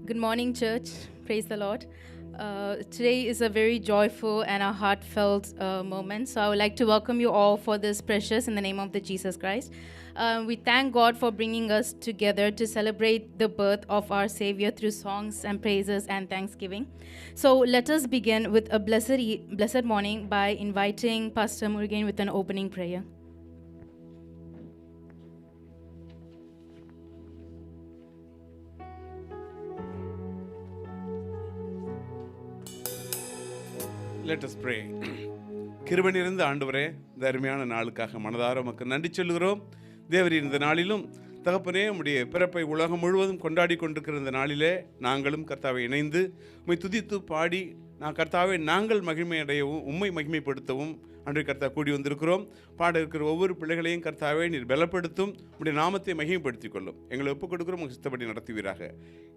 Good morning, church. Praise the Lord. Today is a very joyful and a heartfelt moment. So I would like to welcome you all for this precious in the name of the Jesus Christ. We thank God for bringing us together to celebrate the birth of our Savior through songs and praises and thanksgiving. So let us begin with a blessed morning by inviting Pastor Murugan with an opening prayer. Let us pray. கிருபை நிறைந்த ஆண்டவரே, இந்த அருமையான நாளுக்காக மனதார உமக்கு நன்றி சொல்கிறோம். தேவரீர், இந்த நாளிலும் தகப்பனே உம்முடைய பிறப்பை உலகம் முழுவதும் கொண்டாடி கொண்டிருக்கிற இந்த நாளிலே நாங்களும் கர்த்தாவை இணைந்து உம்மை துதித்து பாடி கர்த்தாவை நாங்கள் மகிமை அடையவும் உம்மை மகிமைப்படுத்தவும் அன்றைய கர்த்தா கூடி வந்திருக்கிறோம். பாட இருக்கிற ஒவ்வொரு பிள்ளைகளையும் கர்த்தாவை நீர் பலப்படுத்தும், உம்முடைய நாமத்தை மகிமைப்படுத்திக் கொள்ளும். எங்களை ஒப்புக் கொடுக்கிறோம், உங்கள் சித்தப்படி நடத்துவீராக.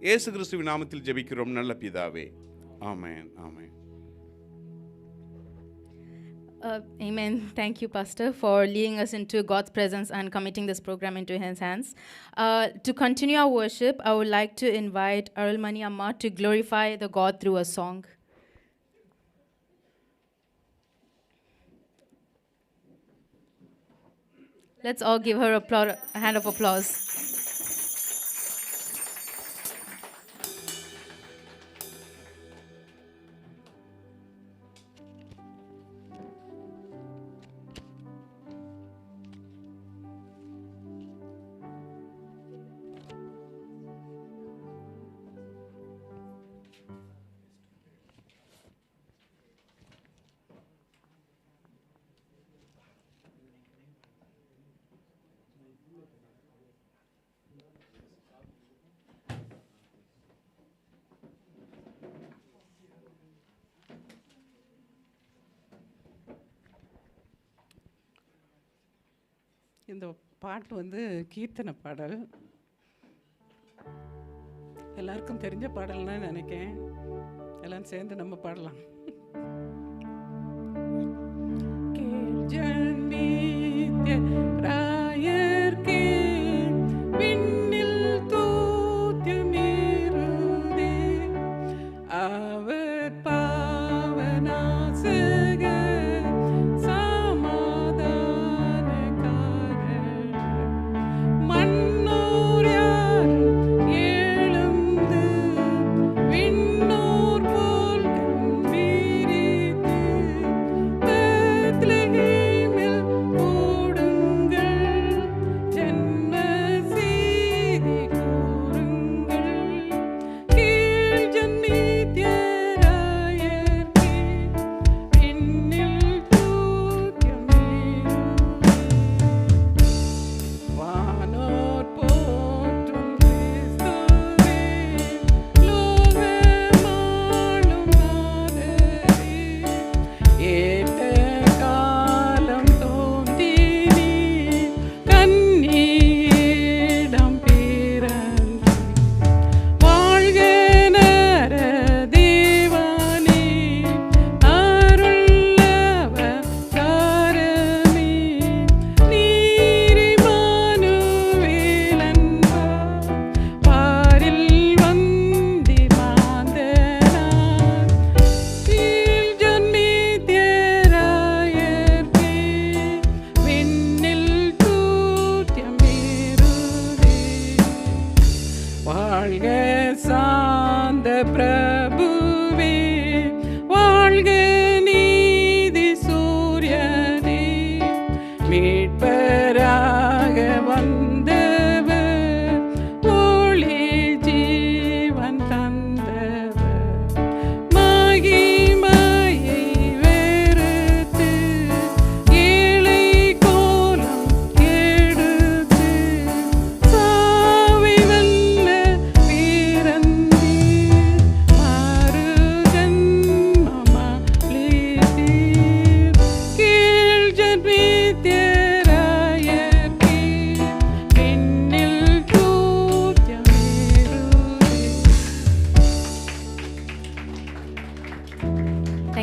இயேசு கிறிஸ்துவின் நாமத்தில் ஜெபிக்கிறோம் நல்ல பிதாவே, ஆமென் ஆமென். Amen. Thank you, Pastor, for leading us into God's presence and committing this program into His hands. To continue our worship, I would like to invite Arulmani Amma to glorify the God through a song. Let's all give her a hand of applause. இந்த பாட்டு கீர்த்தனை பாடல், எல்லாருக்கும் தெரிஞ்ச பாடல்னா நினைக்கிறேன். எல்லாம் சேர்ந்து நம்ம பாடலாம்.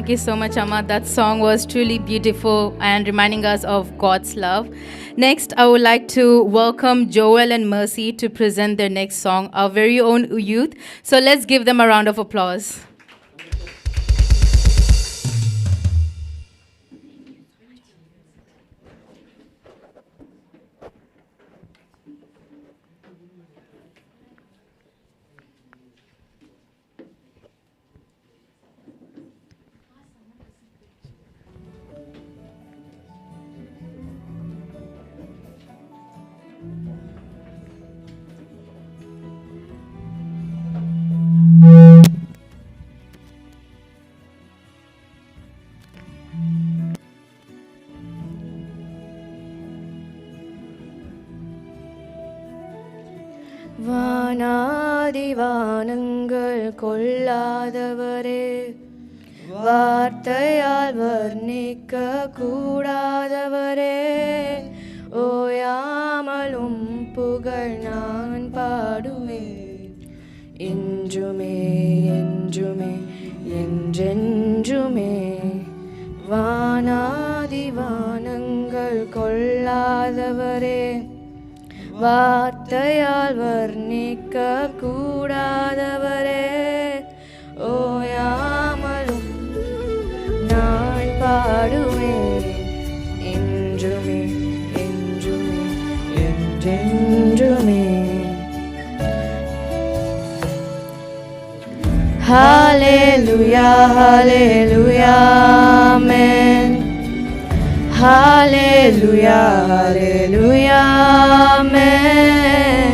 Thank you so much, Amma. That song was truly beautiful and reminding us of God's love. Next, I would like to welcome Joel and Mercy to present their next song, our very own youth. So let's give them a round of applause. வானாதிவானங்கள் கொள்ளாதவரே, வார்த்தையால் வர்ணிக்க கூடாதவரே, ஓயாமலும் புகழ் நான் பாடுவேன், என்றுமே என்றுமே என்றென்றுமே. வானாதிவானங்கள் கொள்ளாதவரே, வார்த்தையால் வர்ணிக்க கூடாதவரே, ஓயாமலும் நான் பாடுவேன், என்றுமே என்றுமே என்றென்றுமே. Hallelujah, hallelujah, amen. Hallelujah, hallelujah, amen.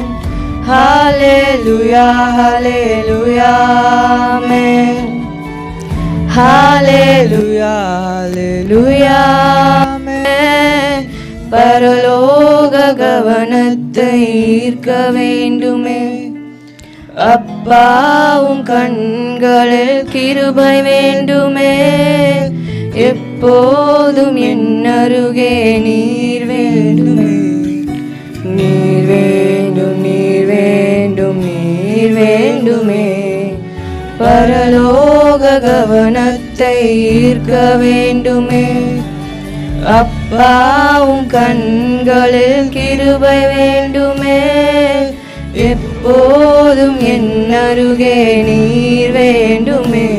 Hallelujah, hallelujah, amen. Hallelujah, hallelujah, amen. பரலோக கவனத்தை ஈர்க்க வேண்டுமே, அப்பாவும் கண்களில் கிருபை வேண்டுமே, எப்போதும் என் அருகே நீர் வேண்டுமே, நீர் வேண்டும் நீர் வேண்டும் நீர் வேண்டுமே. பரலோக கவனத்தை ஈர்க்க வேண்டுமே, அப்பாவும் கண்களில் கிருபை வேண்டுமே, எப்போதும் என் அருகே நீர் வேண்டுமே,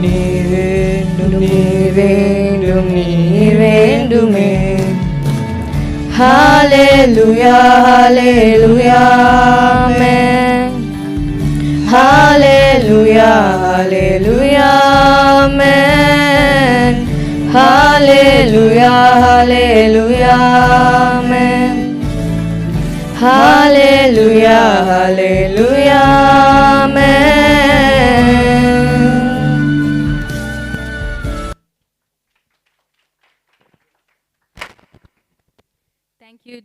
நீர் வேண்டும் நீர் வேண்டும் நீர் வேண்டுமே. Hallelujah, hallelujah, amen. Hallelujah, hallelujah, amen. Hallelujah, hallelujah, amen. Hallelujah, hallelujah, amen. Thank you.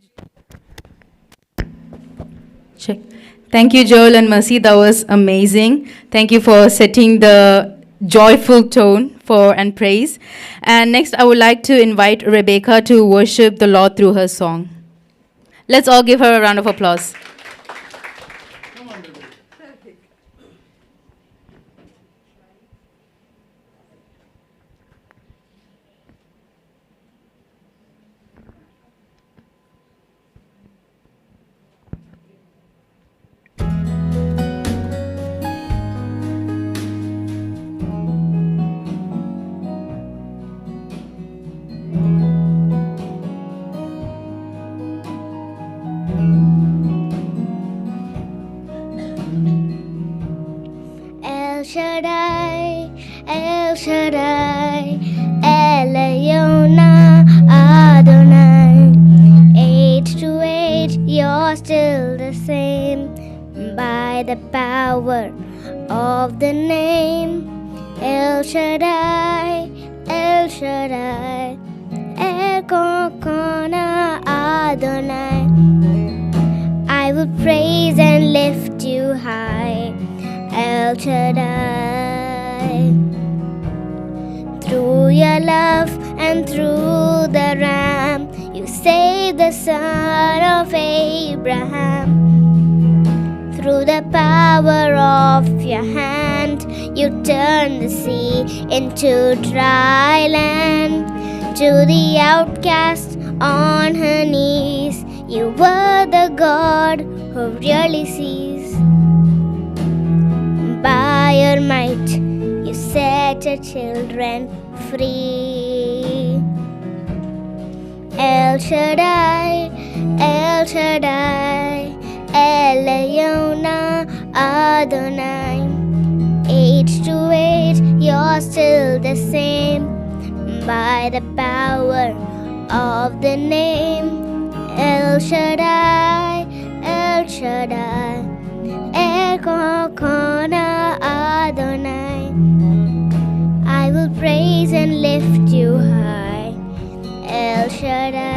Check. Thank you, Joel and Mercy. That was amazing. Thank you for setting the joyful tone for and praise. And next, I would like to invite Rebecca to worship the Lord through her song. Let's all give her a round of applause. El Shaddai, El Shaddai, Elyon Adonai. 8 to 8, you're still the same. By the power of the name El Shaddai, El Shaddai, Elkona Adonai. I will praise and lift you high, El Shaddai. Through your love and through the Ram, you saved the son of Abraham. Through the power of your hand, You turned the sea into dry land. To the outcast on her knees, you were the God who really sees. By your might, you set your children free. El Shaddai, El Shaddai, Elyon Adonai. Age to age, you're still the same. By the power of the name El Shaddai, El Shaddai, Elyon Adonai. I will praise and lift you high, El Shaddai.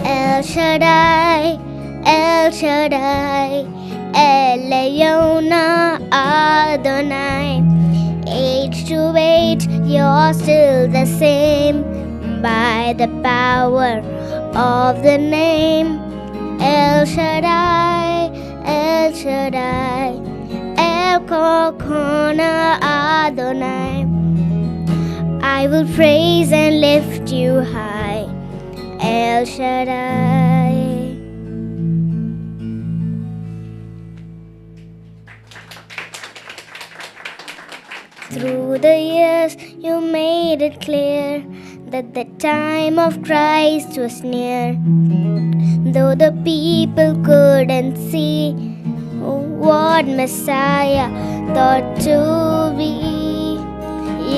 El Shaddai, El Shaddai, Elyon Adonai. Age to age, you're still the same. By the power of the name El Shaddai, El Shaddai, Elyon Adonai. I will praise and lift you high, El Shaddai. Through the years, you made it clear that the time of Christ was near. Though the people couldn't see what Messiah thought to be,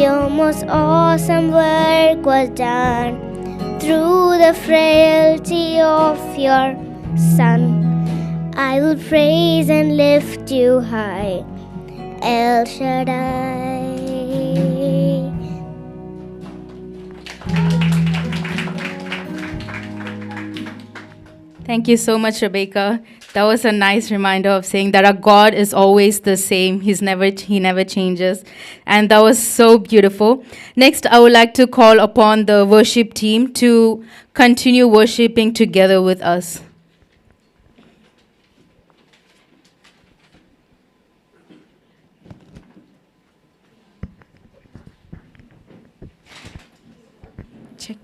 your most awesome work was done through the frailty of your Son. I will praise and lift you high, El Shaddai. Thank you so much, Rebecca. That was a nice reminder of saying that our God is always the same. He never changes. And that was so beautiful. Next, I would like to call upon the worship team to continue worshiping together with us.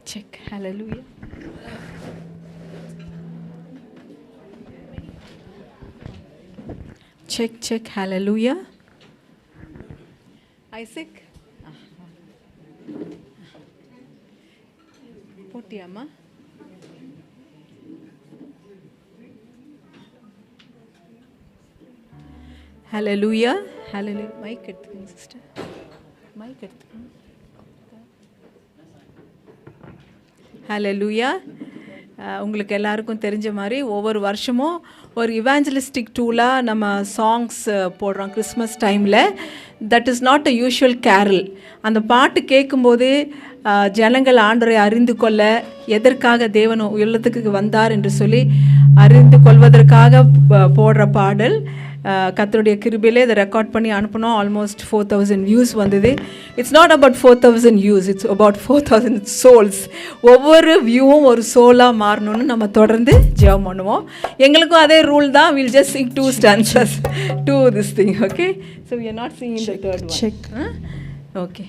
Check. Hallelujah. Check, hallelujah. Isaac? போட்டியாம்மா? Hallelujah. Mike எடுத்துக்கோங்க sister. Mike எடுத்துக்கோங்க. Hallelujah. உங்களுக்கு எல்லாருக்கும் தெரிஞ்ச மாதிரி ஒவ்வொரு வருஷமும் ஒரு இவாஞ்சலிஸ்டிக் டூலாக நம்ம சாங்ஸ் போடுறோம் கிறிஸ்மஸ் டைமில். That is not a usual carol. அந்த பாட்டு கேட்கும்போது ஜனங்கள் ஆண்டவரை அறிந்து கொள்ள, எதற்காக தேவன் உள்ளத்துக்கு வந்தார் என்று சொல்லி அறிந்து கொள்வதற்காக போடுற பாடல். கர்த்தருடைய கிருபையிலே இதை ரெக்கார்ட் பண்ணி அனுப்பினோம். ஆல்மோஸ்ட் 4000 வியூஸ் வந்தது. It's not about 4000 views, it's about 4000 souls. ஒவ்வொரு வியூவும் ஒரு சோலாக மாறணும்னு நம்ம தொடர்ந்து ஜெபம் பண்ணுவோம். எங்களுக்கும் அதே ரூல் தான். Will just sing 2 stanzas to this thing. Okay, so we are not singing the third one. Check. Okay.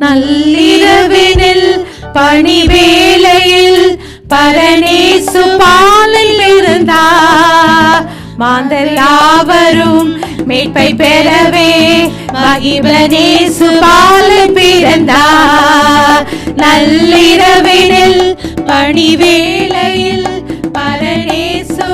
நள்ளிரவினில் பணிவேளையில் பரநேசு பாலில் இருந்தார். மாந்தர் யாவரும் மீட்பை பெறவே மகிபனேசு பாலில் பிறந்தார். நள்ளிரவினில் பணிவேளையில் பரநேசு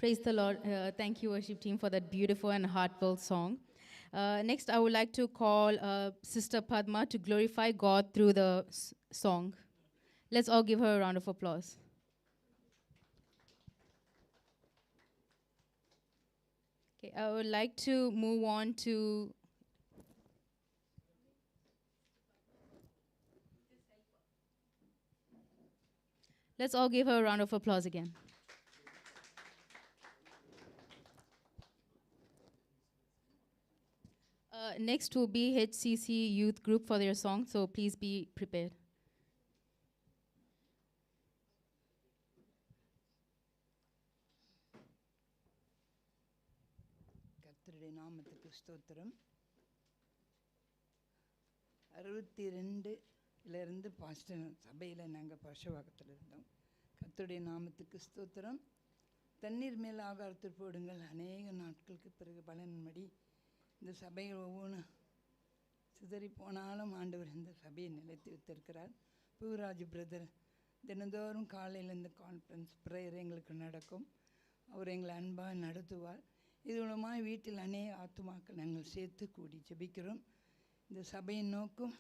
Praise the Lord. Thank you, worship team, for that beautiful and heartfelt song. Next, I would like to call Sister Padma to glorify God through the song. Let's all give her a round of applause. Okay, I would like to move on to let's all give her a round of applause again. Next will be HCC Youth Group for their song, so please be prepared. கர்த்தருடைய நாமத்துக்கு ஸ்தோத்திரம். 62 pastor சபையில் நாங்கள் பர்ஷவாக்கத்தில் இருந்தோம். கர்த்தருடைய நாமத்துக்கு ஸ்தோத்திரம். தண்ணீர் மேல் ஆகாரத்தில் போடுங்கள். அநேக நாட்களுக்கு பிறகு பலன்படி இந்த சபைகள் ஒவ்வொன்று சிதறி போனாலும் ஆண்டவர் இந்த சபையை நிலைத்து வைத்திருக்கிறார். பூராஜ் பிரதர் தினந்தோறும் காலையில் இந்த கான்ஃபரன்ஸ் ப்ரேயர் எங்களுக்கு நடக்கும். அவர் எங்களை அன்பாக நடத்துவார். இது மூலமாக வீட்டில் அநேக ஆத்துமாக்கள் நாங்கள் சேர்த்து கூடி ஜெபிக்கிறோம். இந்த சபையின் நோக்கம்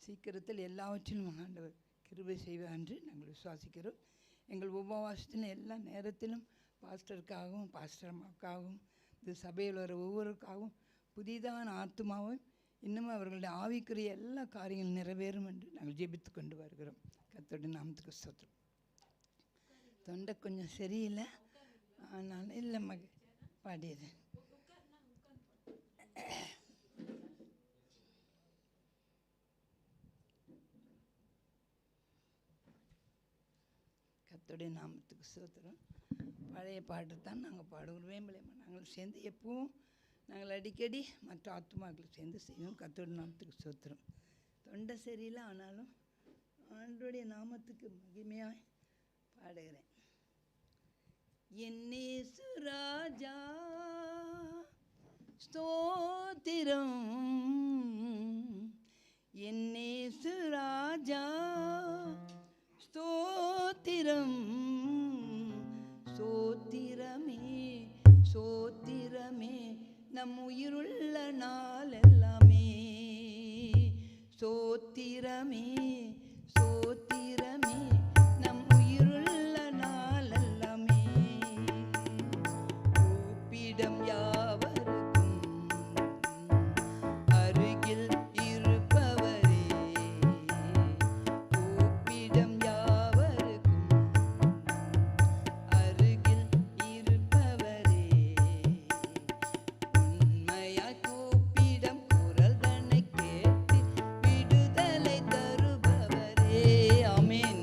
சீக்கிரத்தில் எல்லாவற்றிலும் ஆண்டவர் கிருபை செய்வார் என்று நாங்கள் விசுவாசிக்கிறோம். எங்கள் உபவாசத்திலும் எல்லா நேரத்திலும் பாஸ்டருக்காகவும் பாஸ்டர் அம்மாவுக்காகவும் இந்த சபையில் வர ஒவ்வொருக்காகவும் புதிதான ஆத்மாவும் இன்னும் அவர்களுடைய ஆவிக்குரிய எல்லா காரியங்களும் நிறைவேறும் என்று நாங்கள் ஜெபித்து கொண்டு வருகிறோம். கர்த்தருடைய நாமத்துக்கு ஸ்தோத்திரம். தொண்டை கொஞ்சம் சரியில்லை, ஆனால் இல்லை பாடியது. கர்த்தருடைய நாமத்துக்கு ஸ்தோத்திரம். பழைய பாட்டு தான் நாங்கள் பாடுவோம். வேம்பலையம்மா நாங்கள் சேர்ந்து எப்பவும் நாங்கள் அடிக்கடி மற்ற ஆத்துமாக்கள் சேர்ந்து செய்வோம். கர்த்தருடைய நாமத்துக்கு ஸ்தோத்திரம். தொண்டை சரியில்லை, ஆனாலும் ஆண்டவருடைய நாமத்துக்கு மகிமையாய் பாடுகிறேன். என்னேசு ராஜா ஸ்தோத்திரம், என்னேசு ராஜா ஸ்தோத்திரம், சோத்திரமே சோத்திரமே நம் உயிருள்ள நாள் எல்லாமே, சோத்திரமே சோத்திரமே நம் உயிருள்ள நாள் எல்லாமே. கூப்பிடம் யாவருக்கும் அருகில் இருப்பவரே, கூப்பிடம் யாவருக்கும் அருகில் இருப்பவரே, உண்மையாய் கூப்பிடம் குரல் தன்னை கேட்டு விடுதலை தருபவரே. ஆமென்.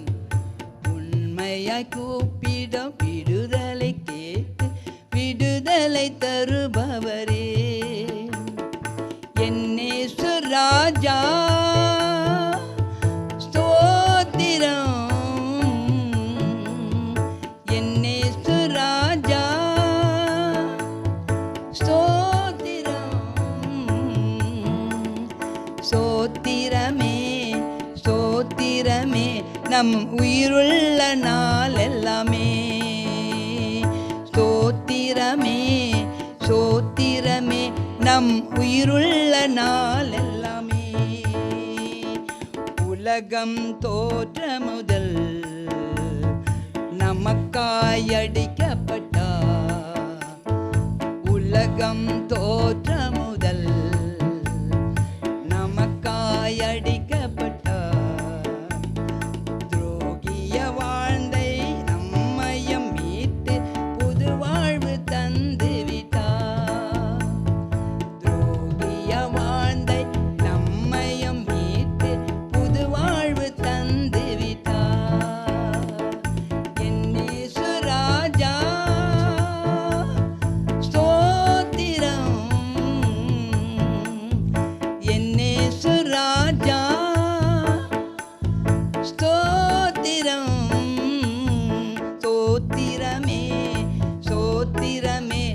உண்மையாய் கூப்பிடம் விடுதலை கேட்டு விடுதலை தருபவரே. என்னேசு ராஜா ஸ்தோத்திரம், என்னேசு ராஜா ஸ்தோத்திரம், சோத்திரமே சோத்திரமே நம் உயிருள்ள நாள் எல்லாமே, சோத்திரமே சோத்திரமே நம் உயிருள்ள நாள் எல்லாமே. உலகம் தோற்ற முதல் நமக்காய் அடிக்கப்பட்டார், உலகம் தோற்ற முதல் நமக்காய் அடிக்கப்பட்டார். துரோகிய வாழ்ந்தை நம்மையும் மீட்டு புது வாழ்வு தந்து விட்டார், துரோகிய வாழ்ந்தை நம்மையும் மீட்டு புது வாழ்வு தந்து விட்டார். என்னேசு ராஜா ஸ்தோத்திரம், என்னேசு ராஜா ஸ்தோத்திரம், சோத்திரமே சோத்திரமே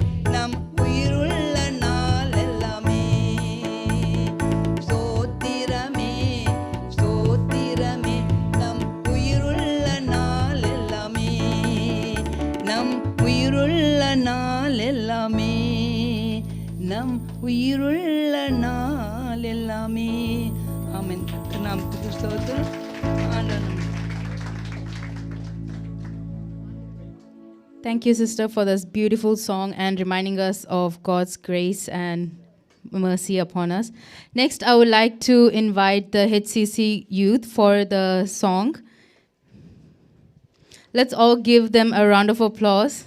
நாள் எல்லாமே, நம் உயிருள்ள நாள் எல்லாமே. ஆமென். நாமத்துக்கு ஸ்தோத்திரம். ஆண்டவர் Thank you, sister, for this beautiful song and reminding us of God's grace and mercy upon us. Next, I would like to invite the HCC youth for the song. Let's all give them a round of applause.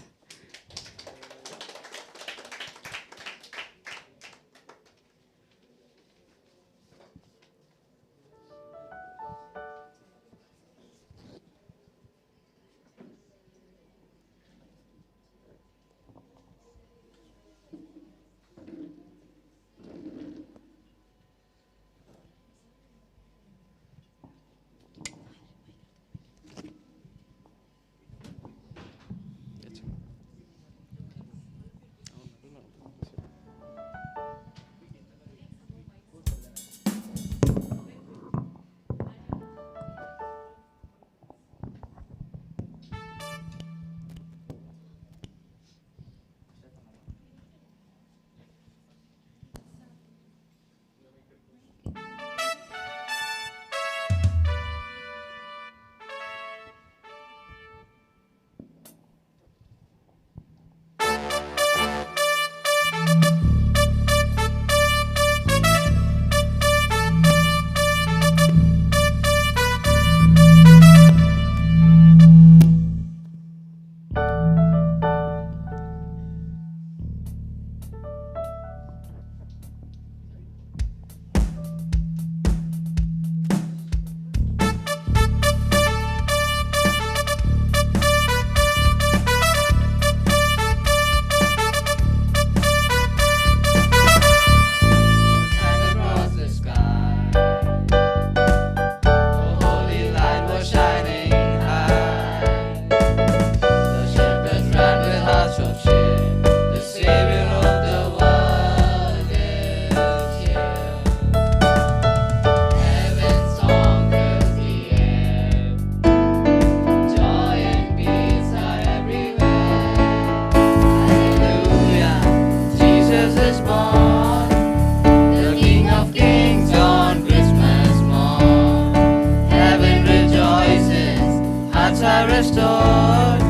restored.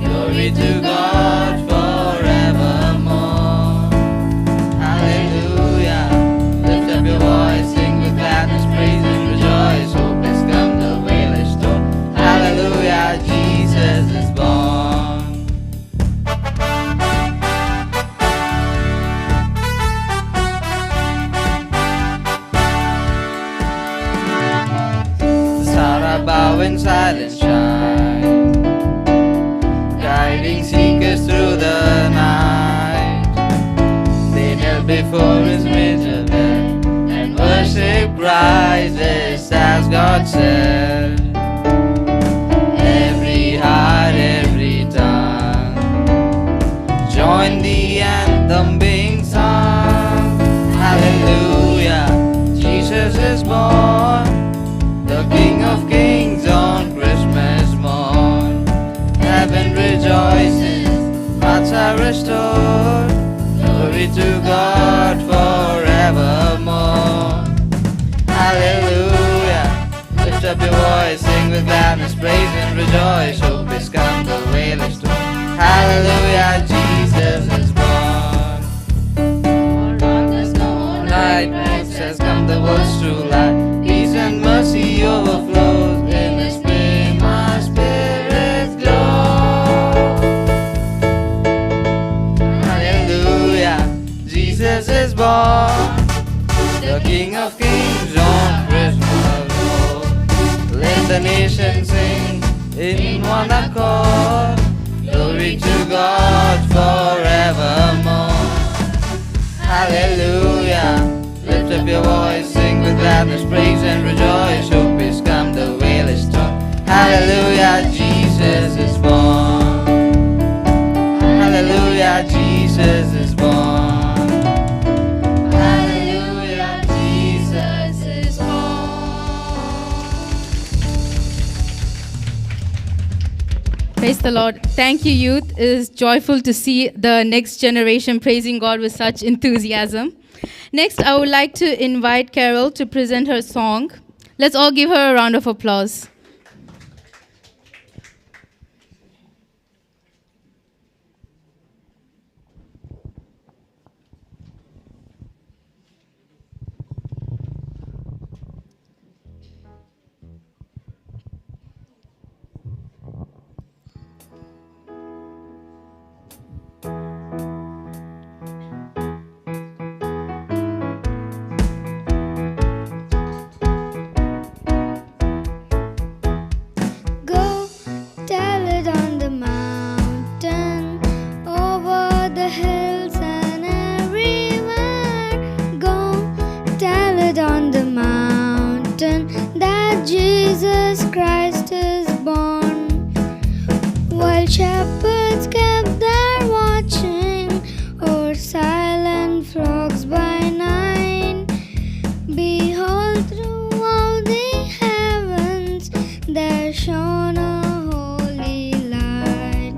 Glory to God forevermore. Hallelujah. Lift up your voice, sing with gladness, praise and rejoice. Hope has come, the veil is torn. Hallelujah, Jesus is born. The stars bow in silent shine, guiding seekers through the night. They knelt before his major bed and worship Christ just as God said. Every heart, every tongue join the anthem being sung. Hallelujah, Jesus is born, the King of Kings on Christmas morn. Heaven rejoices, hearts are restored. Glory to God forevermore. Hallelujah. Lift up your voice, sing with gladness, praise and rejoice. Hope is come, the veil is torn. Hallelujah, Jesus is born. Darkness no more, night has come, the world's true light. Peace and mercy overflows. In His name my spirits glow. Hallelujah, Jesus is born, the King of Kings on Christmas Road. Let the nation sing in one accord. Glory to God forevermore. Hallelujah. Lift up your voice, sing with gladness, praise and rejoice. Hope is come, the veil is torn. Hallelujah, Jesus is born. Hallelujah, Jesus is born. Hallelujah, Jesus is born. Praise the Lord. Thank you, youth. It is joyful to see the next generation praising God with such enthusiasm. Next, I would like to invite Carol to present her song. Let's all give her a round of applause. Go tell it on the mountain, over the hills and everywhere. Go tell it on the mountain that Jesus Christ is born. While shepherds kept their watching o'er silent flocks by night, behold, throughout the heavens there shone a holy light.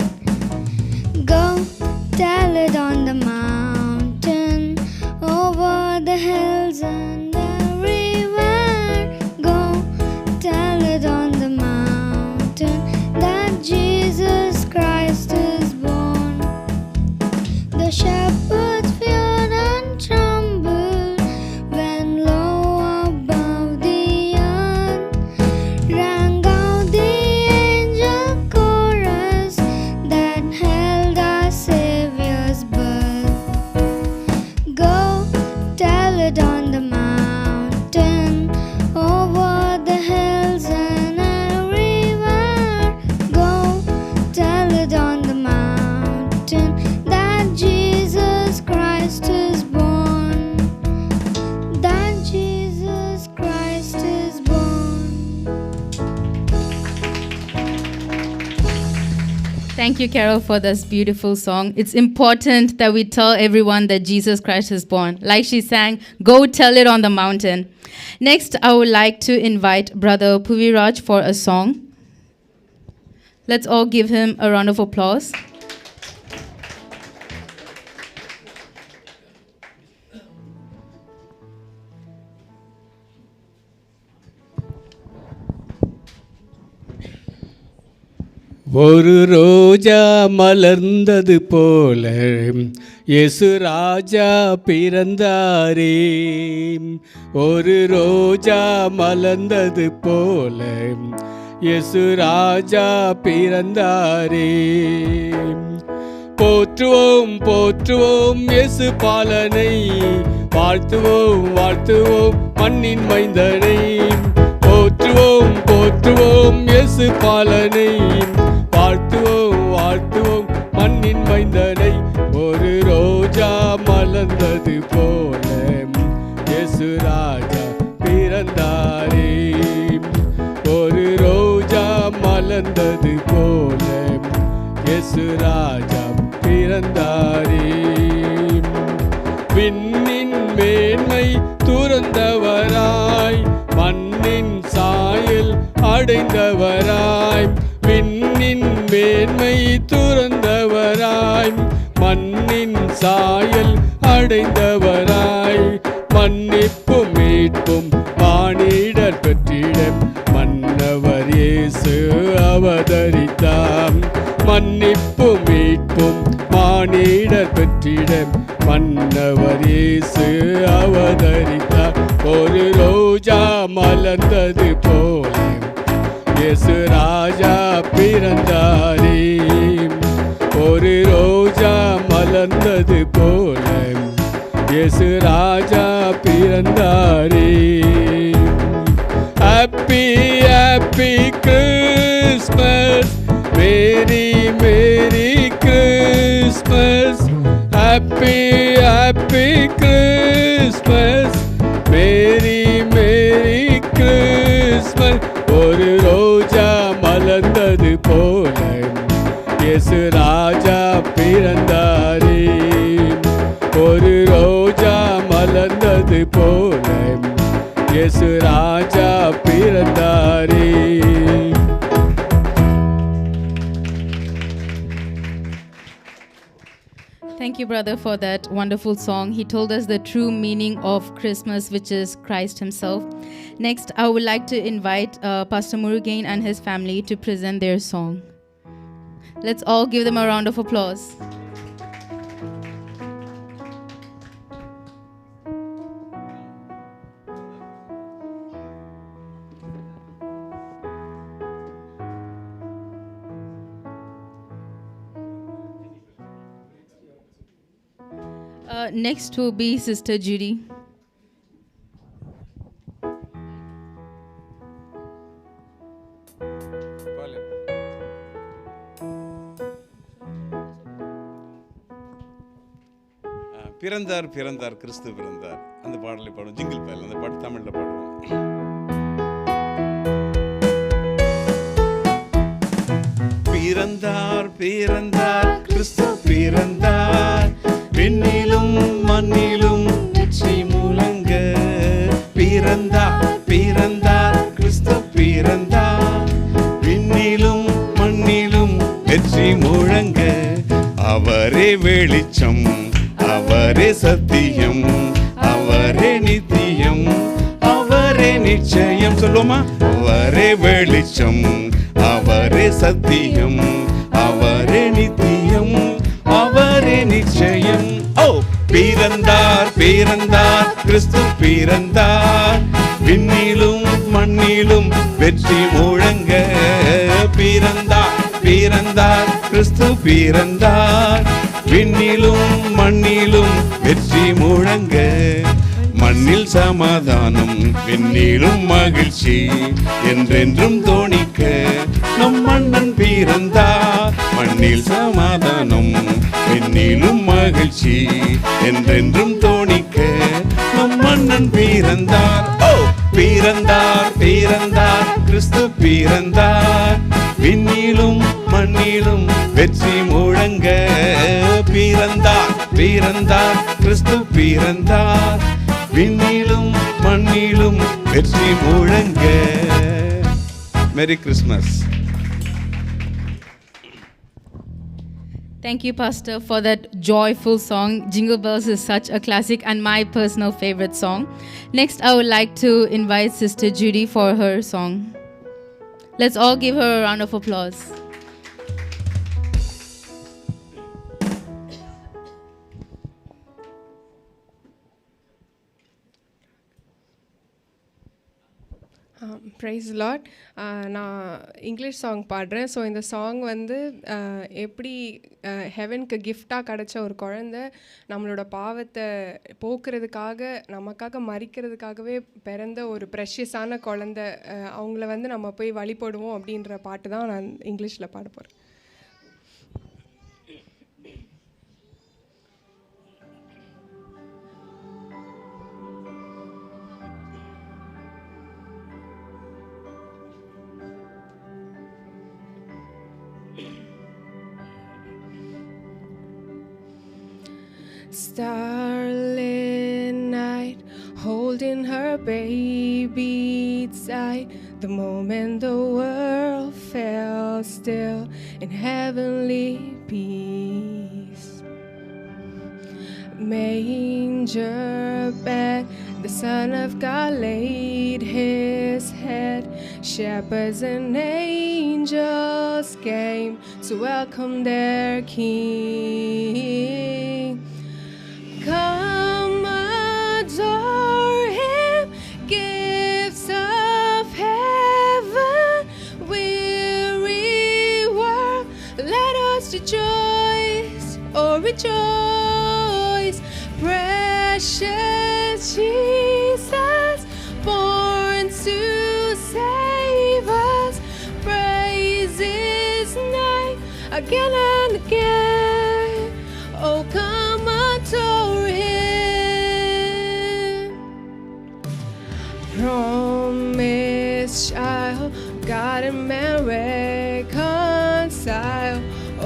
Go tell it on the mountain, over the hills and everywhere. Go tell it on the mountain that Jesus Christ is born. The shepherds feared and trembled when low above the earth rang out the angel chorus that held our Savior's birth. Go tell it on the mountain, over the hills and everywhere. Go tell it on the mountain that Jesus Christ is born. That Jesus Christ is born. Thank you, Carol, for this beautiful song. It's important that we tell everyone that Jesus Christ is born. Like she sang, go tell it on the mountain. Next, I would like to invite Brother Puviraj for a song. Let's all give him a round of applause. ஒரு ரோஜா மலர்ந்தது போல இயேசு ராஜா பிறந்தாரே. ஒரு ரோஜா மலர்ந்தது போல இயேசு ராஜா பிறந்தாரே. போற்றுவோம் போற்றுவோம் இயேசு பாலனை, வாழ்த்துவோம் வாழ்த்துவோம் மண்ணின் மைந்தனை. போற்றுவோம் போற்றுவோம் இயேசு பாலனை, வாழ்த்துவோம் வாழ்த்துவோம் மண்ணின் மைந்தனை. ஒரு ரோஜா மலர்ந்தது போல இயேசு ராஜா பிறந்தாரே. ஒரு ரோஜா மலர்ந்தது போல இயேசு ராஜா பிறந்தாரே. விண்ணின் மேன்மை துறந்தவராய், மண்ணின் சாயல் அடைந்தவராய். விண்ணின் மேன்மை துறந்தவராய், மண்ணின் சாயல் அடைந்தவராய். மன்னிப்பும் மீட்பும் மானிடர் பெற்றிட மன்னவர் இயேசு அவதரித்தார். மன்னிப்பும் மீட்பும் மானிடர் பெற்றிட மன்னவர் இயேசு அவதரித்தார். ஒரு ரோஜா மலர்ந்தது போல இயேசு ராஜா பிறந்தாரே. ஒரு ரோஜா மலர்ந்தது போல இயேசு ராஜா பிறந்தாரே. Happy happy Christmas, merry merry Christmas. Happy happy Christmas, merry merry Christmas. ஒரு ரோஜா மலர்ந்தது போல இயேசு ராஜா பிறந்தாரே. ஒரு ரோஜா மலர்ந்தது போல இயேசு ராஜா பிறந்தாரே. Thank you, brother, for that wonderful song. He told us the true meaning of Christmas, which is Christ himself. Next, I would like to invite Pastor Murugain and his family to present their song. Let's all give them a round of applause. Next will be Sister Judy. பிறந்தார் பிறந்தார் கிறிஸ்து பிறந்தார் அந்த பாடலை பாடுவோம். Jingle பேல் அந்த பாட்டு தமிழில் பாடுவோம். பிறந்தார் பிறந்தார் கிறிஸ்து பிறந்தார், விண்ணிலும் மண்ணிலும் வெற்றி முழங்க. பிறந்தார் பிறந்தார் கிறிஸ்து பிறந்தார், விண்ணிலும் மண்ணிலும் வெற்றி முழங்க. அவரே வெளிச்சம், அவரே சத்தியம், அவரே நித்தியம், அவரே நிச்சயம். சொல்லுமா, அவரே வெளிச்சம், அவரே சத்தியம், அவரே நித்தியம், அவரே நிச்சயம். ஓ, பிறந்தார் பிறந்தார் கிறிஸ்து பிறந்தார், விண்ணிலும் மண்ணிலும் வெற்றி முழங்க. பிறந்தார் பிறந்தார் கிறிஸ்து பிறந்தார், விண்ணிலும் மண்ணிலும் வெற்றி முழங்க. மண்ணில் சமாதானம், விண்ணிலும் மகிழ்ச்சி, என்றென்றும் தோணிக்க நம் மன்னன் பிறந்தார். மண்ணில் சமாதானம், விண்ணிலும் மகிழ்ச்சி, என்றென்றும் தோணிக்க நம் மன்னன் பிறந்தார். ஓ, பிறந்தார் பிறந்தார் கிறிஸ்து பிறந்தார், விண்ணிலும் மண்ணிலும் வெற்றி முழங்க. பிறந்தார் பிறந்தார் கிறிஸ்து பிறந்தார், விண்ணிலும் மண்ணிலும் வெற்றி முழங்க. Merry Christmas. Thank you, Pastor, for that joyful song. Jingle Bells is such a classic and my personal favorite song. Next, I would like to invite Sister Judy for her song. Let's all give her a round of applause. Praise lord. நான் English song பாடுறேன். So இந்த song வந்து எப்படி ஹெவனுக்கு கிஃப்டாக கிடச்ச ஒரு குழந்தை நம்மளோட பாவத்தை போக்குறதுக்காக, நமக்காக மறிக்கிறதுக்காகவே பிறந்த ஒரு ப்ரெஷியஸான குழந்தை, அவங்கள வந்து நம்ம போய் வழிபடுவோம் அப்படின்ற பாட்டு தான் நான் இங்கிலீஷில் பாட போகிறேன். Starlit night, holding her baby tight. The moment the world fell still in heavenly peace. Manger bed, the Son of God laid his head. Shepherds and angels came to welcome their King. Come adore him, gifts of heaven, weary world, let us rejoice, oh rejoice. Precious Jesus, born to save us, praise his name again and again. Oh, come adore him. Promised child, God and man reconcile.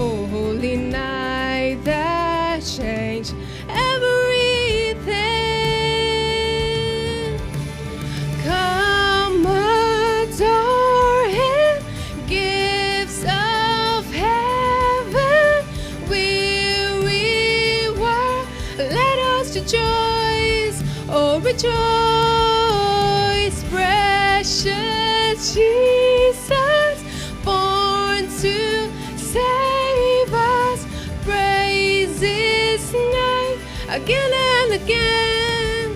Oh, holy night that changed everything. Come adore him, gifts of heaven, rejoice, oh rejoice, precious Jesus, born to save us. Praise His name again and again.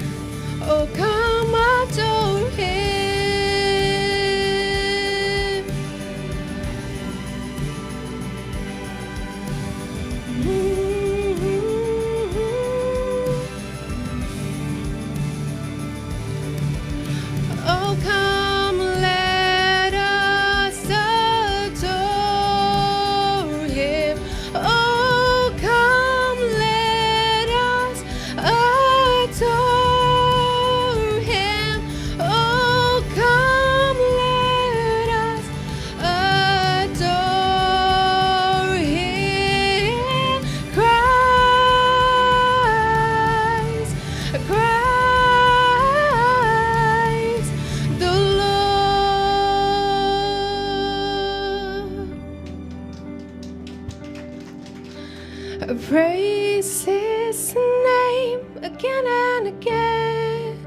Oh, come adore Him. Oh, come, let us adore Him. Oh, come, let us adore Him. Oh, come, let us adore Him. Christ, Christ the Lord. Praise His name again and again.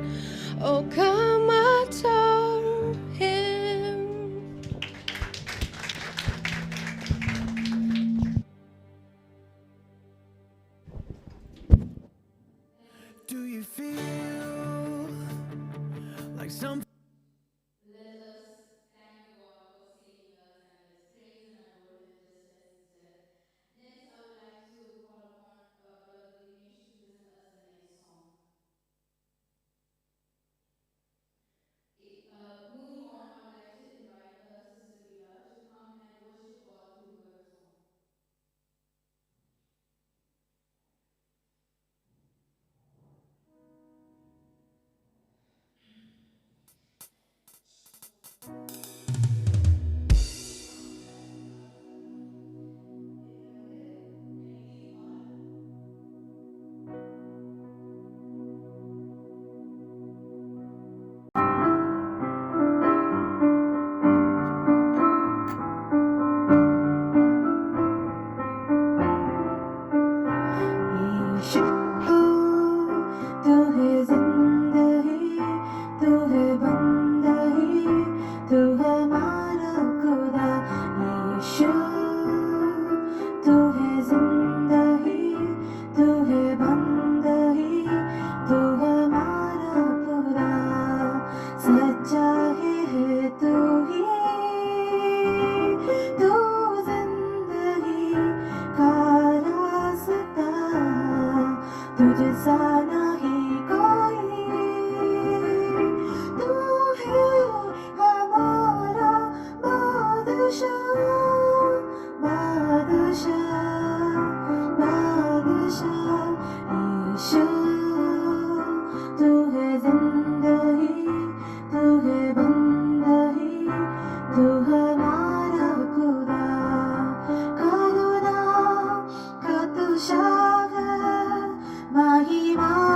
Oh, come adore Him. Do you feel like something? महिमा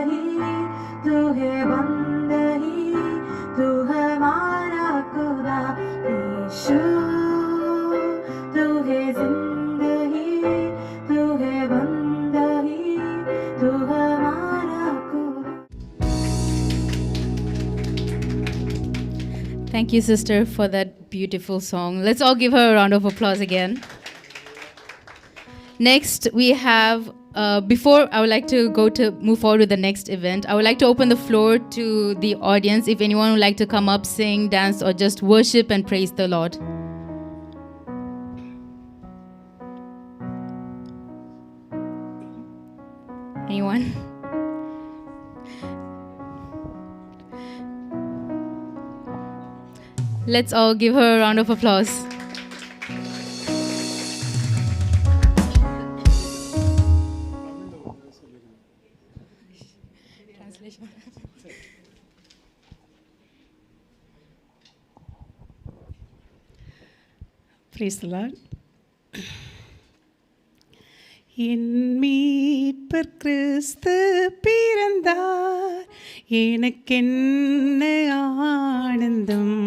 ही, तू है बंद ही, तू हमारा खुदा यीशु, तू है जिंदगी, तू है बंद ही, तू हमारा खुदा. Thank you, sister, for that beautiful song. Let's all give her a round of applause again. Next, we have, before I would like to move forward with the next event, I would like to open the floor to the audience if anyone would like to come up, sing, dance, or just worship and praise the Lord. Anyone? Let's all give her a round of applause. Praise the Lord. என் மீட்பர் கிறிஸ்து பிறந்தார், எனக்கென்ன ஆனந்தம்.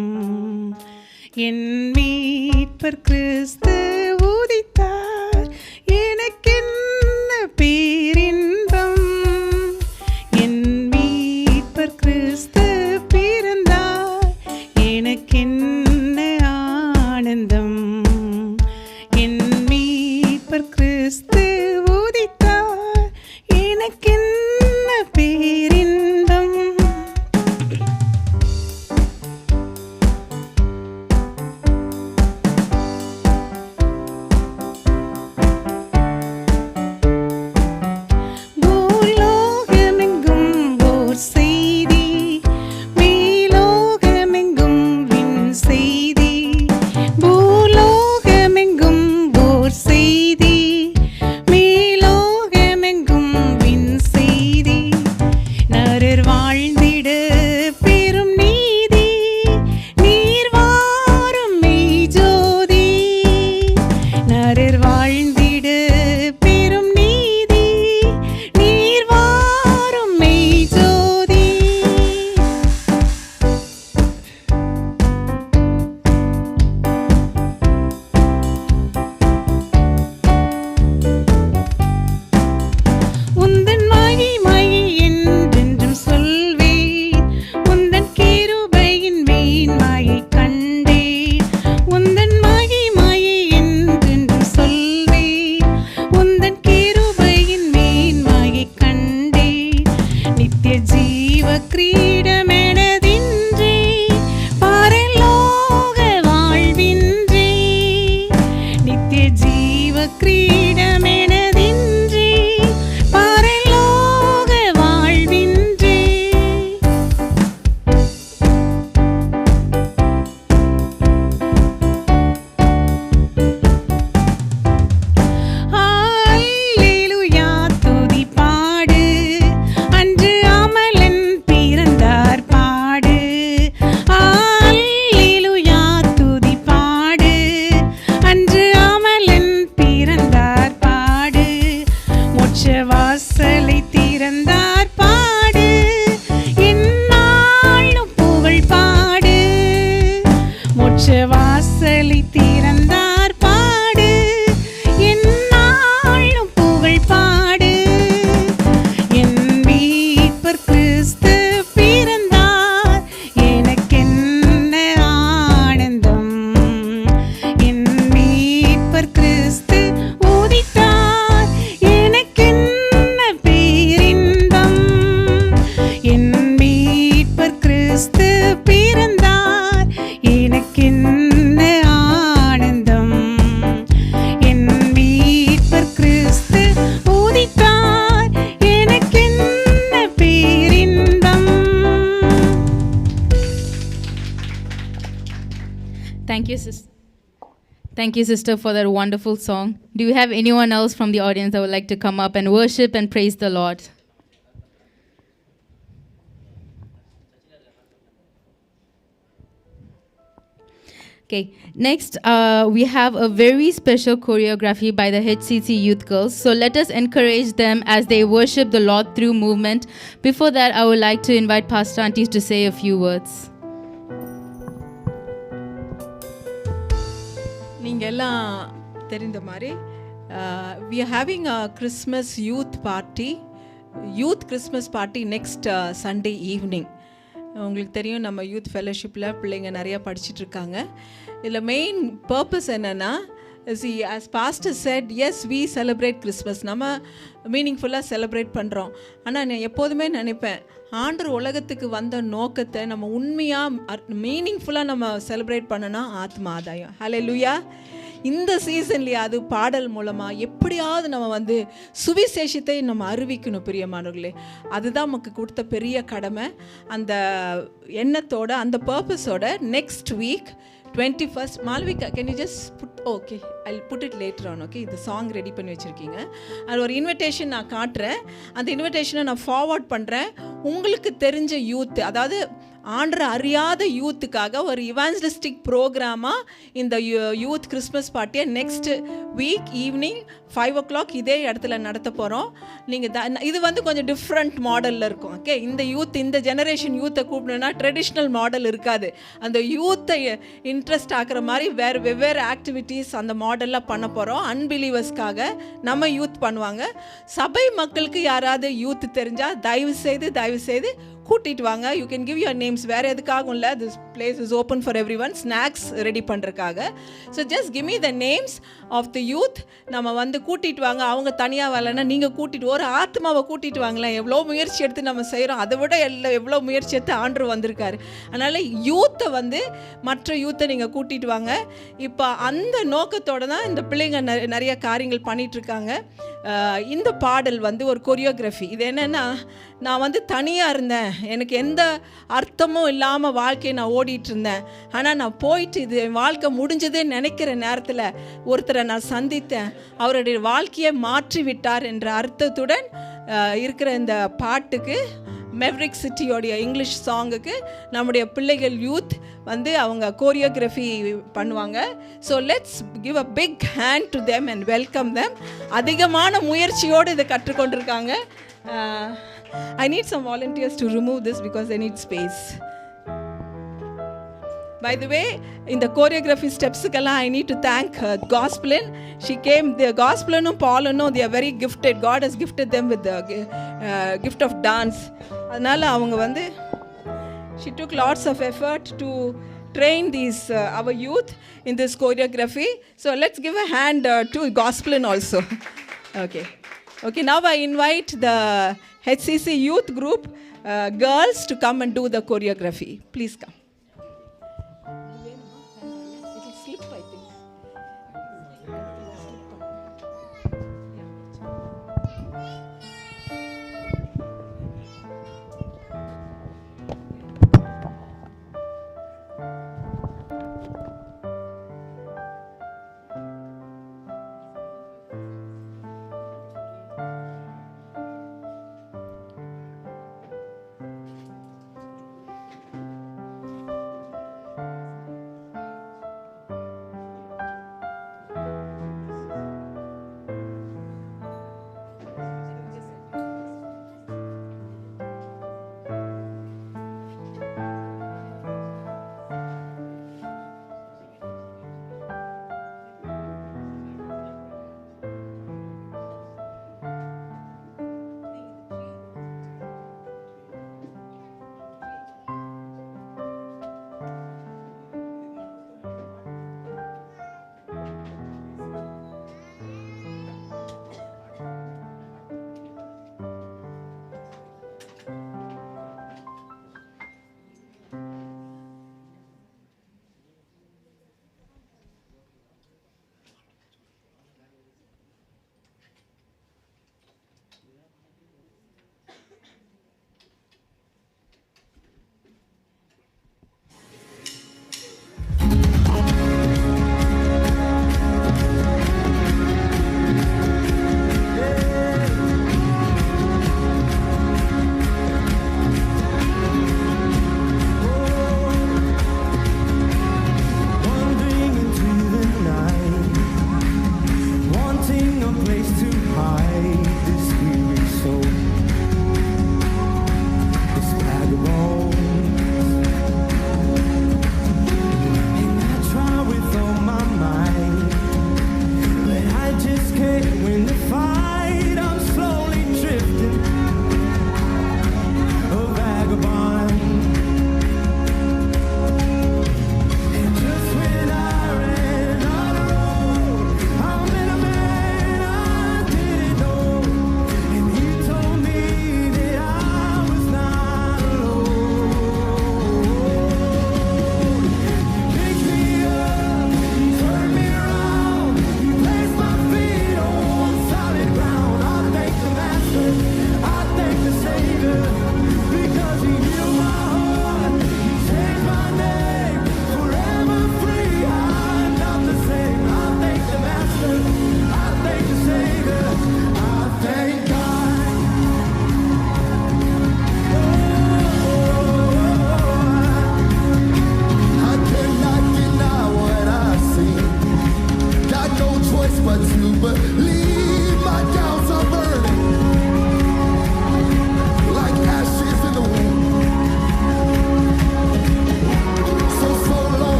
என் மீட்பர் கிறிஸ்து உதித்தார், எனக்கென்ன பேரின்பம். என் மீட்பர் கிறிஸ்து பிறந்தார், எனக்கென்ன ஆனந்தம். என் மீட்பர் கிறிஸ்து உதித்தார், எனக்கென்ன பேரின்பம். பூலோகமெங்கும் ஓர் செய்தி, மேலோகமெங்கும் விண் செய்தி. பூலோகமெங்கும் ஓர் செய்தி, மேலோகமெங்கும் விண் செய்தி. நரர் வாழ்ந்திட பெரும் நீதி, நீர் வாரும் மெய் ஜோதி. நரர் வாழ்ந்திட பெரும் நீதி, நீர் வாரும் மெய் ஜோதி. உந்தன் மகிமையை என்றென்றும் சொல்வேன், உந்தன் கிருபையின் மேன்மையைக் கண்டேன். உந்தன் மகிமையை என்றென்றும் சொல்வேன், உந்தன் கிருபையின் மேன்மையைக் கண்டேன். நித்திய ஜீவ கிரீடமெனதின்றே, பரலோக வாழ்வின்றே. நித்திய ஜீவ கிரீடமெனதின்றே, பரலோக வாழ்வின்றே. அல்லேலூயா துதி பாடு, அன்று அமலன் பிறந்தார் பாடு. அல்லேலூயா துதி பாடு, அன்று அமலன் பிறந்தார் பாடு. மோட்ச வாசலை திறந்தார் பாடு, எந்நாளும் புகழ் பாடு. மோட்ச வாசலை திறந்தார் பாடு, எந்நாளும் புகழ் பாடு. என் மீட்பர் கிறிஸ்து பிறந்தார், எனக்கென்ன ஆனந்தம். என் மீட்பர் கிறிஸ்து உதித்தார், எனக்கென்ன பேரின்பம். என் மீட்பர் கிறிஸ்து பிறந்தார், எனக்கென்ன ஆனந்தம். என் மீட்பர் கிறிஸ்து உதித்தார், எனக்கென்ன பேரின்பம். Thank you, sister. Thank you, sister, for that wonderful song. Do you have anyone else from the audience that would like to come up and worship and praise the Lord? Okay, next we have a very special choreography by the HCC Youth Girls. So let us encourage them as they worship the Lord through movement. Before that, I would like to invite Pastor Aunties to say a few words. நீங்கள் எல்லாம் தெரிந்த மாதிரி we are having a Christmas youth Christmas party next Sunday evening. உங்களுக்கு தெரியும் நம்ம youth ஃபெலோஷிப்பில் பிள்ளைங்க நிறையா படிச்சுட்டு இருக்காங்க. இதில் மெயின் பர்பஸ் என்னென்னா, as pastor said, yes, we celebrate Christmas. நம்ம மீனிங்ஃபுல்லாக செலிப்ரேட் பண்ணுறோம். ஆனால் நான் எப்போதுமே நினைப்பேன், ஆண்டவர் உலகத்துக்கு வந்த நோக்கத்தை நம்ம உண்மையாக மீனிங்ஃபுல்லாக நம்ம செலிப்ரேட் பண்ணனா ஆத்ம ஆதாயம். ஹல்லேலூயா. இந்த சீசன்லேயே அது பாடல் மூலமாக எப்படியாவது நம்ம சுவிசேஷத்தை நம்ம அறிவிக்கணும் பிரியமானவர்களே. அதுதான் நமக்கு கொடுத்த பெரிய கடமை. அந்த எண்ணத்தோட அந்த பர்பஸோட next week 21st Malvika, can you just put, okay I put it later on. Okay, இது சாங் ரெடி பண்ணி வச்சுருக்கீங்க. அது ஒரு இன்விடேஷன் நான் காட்டுறேன். அந்த இன்விடேஷனை நான் ஃபார்வர்ட் பண்ணுறேன். உங்களுக்கு தெரிஞ்ச யூத், அதாவது ஆண்டரை அறியாத யூத்துக்காக ஒரு இவாஞ்சலிஸ்டிக் ப்ரோக்ராமாக இந்த யூத் கிறிஸ்மஸ் பார்ட்டியை நெக்ஸ்ட் வீக் ஈவினிங் 5 o'clock இதே இடத்துல நடத்த போகிறோம். நீங்கள் இது கொஞ்சம் டிஃப்ரெண்ட் மாடலில் இருக்கும். ஓகே, இந்த ஜெனரேஷன் யூத்தை கூப்பிடணுன்னா ட்ரெடிஷ்னல் மாடல் இருக்காது. அந்த யூத்தை இன்ட்ரெஸ்ட் ஆக்குற மாதிரி வெவ்வேறு ஆக்டிவிட்டீஸ் அந்த மாடலில் பண்ண போகிறோம். அன்பிலீவர்ஸ்க்காக நம்ம யூத் பண்ணுவாங்க. சபை மக்களுக்கு யாராவது யூத் தெரிஞ்சால் தயவு செய்து கூட்டிகிட்டு வாங்க. You can give your names. வேறு எதுக்காகவும் இல்லை, this place is open for everyone. Snacks ready பண்ணுறதுக்காக. So just give me the names of the youth. நம்ம கூட்டிகிட்டு வாங்க. அவங்க தனியாக வரலைன்னா நீங்கள் கூட்டிகிட்டு ஒரு ஆத்மாவை கூட்டிகிட்டு வாங்கலாம். எவ்வளோ முயற்சி எடுத்து நம்ம செய்கிறோம். அதை விட எவ்வளோ முயற்சி எடுத்து ஆண்டவர் வந்திருக்காரு. அதனால் யூத்தை மற்ற யூத்தை நீங்கள் கூட்டிகிட்டு வாங்க. இப்போ அந்த நோக்கத்தோடு தான் இந்த பிள்ளைங்க நிறைய காரியங்கள் பண்ணிகிட்ருக்காங்க. இந்த பாடல் ஒரு கொரியோகிராஃபி. இது என்னென்னா, நான் தனியாக இருந்தேன், எனக்கு எந்த அர்த்தமும் இல்லாமல் வாழ்க்கையை நான் ஓடிட்டு இருந்தேன். ஆனால் நான் போயிட்டு இது என் வாழ்க்கை முடிஞ்சதுன்னு நினைக்கிற நேரத்தில் ஒருத்தரை நான் சந்தித்தேன். அவருடைய வாழ்க்கையை மாற்றி விட்டார் என்ற அர்த்தத்துடன் இருக்கிற இந்த பாட்டுக்கு, மெவரிக் சிட்டியோடைய இங்கிலீஷ் சாங்குக்கு நம்முடைய பிள்ளைகள் யூத் அவங்க கோரியோகிராஃபி பண்ணுவாங்க. So let's give a big hand to them and welcome them. அதிகமான முயற்சியோடு இதை கற்றுக்கொண்டிருக்காங்க. I need some volunteers to remove this because they need space. By the way, in the choreography steps, I need to thank Gospelin. She came, the Gospelin and Paul, they are very gifted. God has gifted them with the gift of dance. Adnala avanga she took lots of effort to train these our youth in this choreography. So let's give a hand to Gospelin also. Okay, now I invite the HCC youth group girls to come and do the choreography. Please come. It will slip, I think.